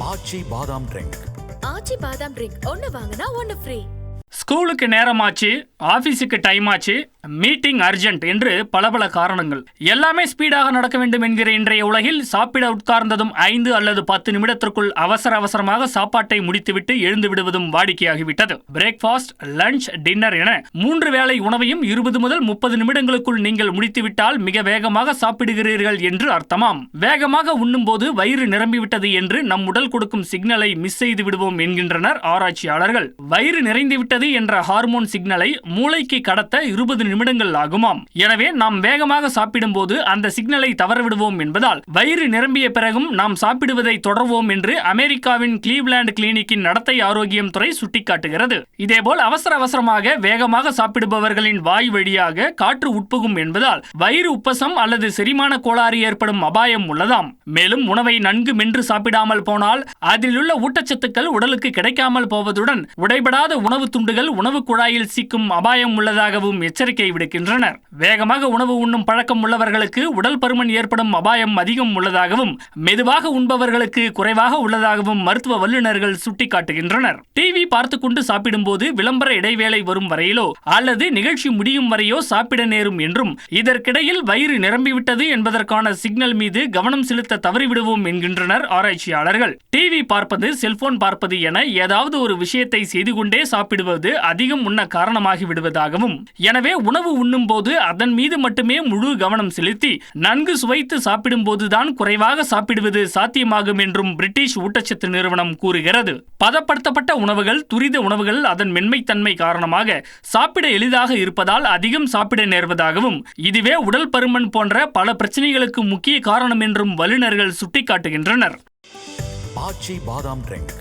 ஆச்சி பாதாம் ட்ரிங்க். ஆச்சி பாதாம் ட்ரிங்க் ஒன்னு வாங்கினா ஒன்னு ஃப்ரீ. ஸ்கூலுக்கு நேரமாச்சு, ஆபீஸுக்கு டைம் ஆச்சு, மீட்டிங் அர்ஜென்ட் என்று பல காரணங்கள். எல்லாமே ஸ்பீடாக நடக்க வேண்டும் என்கிற இன்றைய உலகில் சாப்பிட உட்கார்ந்ததும் 5 அல்லது 10 நிமிடத்திற்குள் அவசரமாக சாப்பாட்டை முடித்துவிட்டு எழுந்து விடுவதும் வாடிக்கையாகிவிட்டது. பிரேக்ஃபாஸ்ட், லஞ்ச், டின்னர் என 3 வேளை உணவையும் 20 முதல் 30 நிமிடங்களுக்குள் நீங்கள் முடித்துவிட்டால் மிக வேகமாக சாப்பிடுகிறீர்கள் என்று அர்த்தமாம். வேகமாக உண்ணும் போது வயிறு நிரம்பிவிட்டது என்று நம் உடல் கொடுக்கும் சிக்னலை மிஸ் செய்து விடுவோம் என்கின்றனர் ஆராய்ச்சியாளர்கள். வயிறு நிறைந்துவிட்டது என்ற ஹார்மோன் சிக்னலை மூளைக்கு கடத்த 20 நிமிடங்கள் ஆகுமாம். எனவே நாம் வேகமாக சாப்பிடும் போது அந்த சிக்னலை தவறவிடுவோம் என்பதால் வயிறு நிரம்பிய பிறகும் நாம் சாப்பிடுவதை தொடர்வோம் என்று அமெரிக்காவின் கிளீவ்லாந்து கிளினிக்கின் நடத்தை ஆரோக்கியம் துறை சுட்டிக்காட்டுகிறது. இதேபோல் அவசரமாக வேகமாக சாப்பிடுபவர்களின் வாய் வழியாக காற்று உட்புகும் என்பதால் வயிறு உப்பசம் அல்லது செரிமான கோளாறு ஏற்படும் அபாயம் உள்ளதாம். மேலும் உணவை நன்கு மென்று சாப்பிடாமல் போனால் அதிலுள்ள ஊட்டச்சத்துக்கள் உடலுக்கு கிடைக்காமல் போவதுடன் உடைபடாத உணவு துண்டுகள் உணவு குழாயில் சிக்கும் அபாயம் உள்ளதாகவும் எச்சரிக்கை விடுக்கின்றனர். வேகமாக உணவு உண்ணும் பழக்கம் உள்ளவர்களுக்கு உடல் பருமன் ஏற்படும் அபாயம் அதிகம் உள்ளதாகவும் மெதுவாக உண்பவர்களுக்கு குறைவாக உள்ளதாகவும் மருத்துவ வல்லுநர்கள் சுட்டிக்காட்டுகின்றனர். டிவி பார்த்துக் கொண்டு சாப்பிடும் போது விளம்பர இடைவேளை வரும் வரையிலோ அல்லது நிகழ்ச்சி முடியும் வரையோ சாப்பிட நேரும் என்றும் இதற்கிடையில் வயிறு நிரம்பிவிட்டது என்பதற்கான சிக்னல் மீது கவனம் செலுத்த தவறிவிடுவோம் என்கின்றனர் ஆராய்ச்சியாளர்கள். டிவி பார்ப்பது, செல்போன் பார்ப்பது என ஏதாவது ஒரு விஷயத்தை செய்து கொண்டே சாப்பிடுவது அதிகம் உண்ண காரணமாகி விடுவதாகவும், எனவே உணவு உண்ணும் போது அதன் மீது மட்டுமே முழு கவனம் செலுத்தி நன்கு சுவைத்து சாப்பிடும் போதுதான் குறைவாக சாப்பிடுவது சாத்தியமாகும் என்றும் பிரிட்டிஷ் ஊட்டச்சத்து நிறுவனம் கூறுகிறது. பதப்படுத்தப்பட்ட உணவுகள், துரித உணவுகள் அதன் மென்மைத்தன்மை காரணமாக சாப்பிட எளிதாக இருப்பதால் அதிகம் சாப்பிட நேர்வதாகவும், இதுவே உடல் பருமன் போன்ற பல பிரச்சனைகளுக்கு முக்கிய காரணம் என்றும் வல்லுநர்கள் சுட்டிக்காட்டுகின்றனர். ஆச்சி பாதாம் ட்ரிங்க்.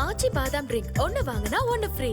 ஆச்சி பாதாம் ட்ரிங்க் ஒன்னு வாங்கினா ஒன்னு ஃப்ரீ.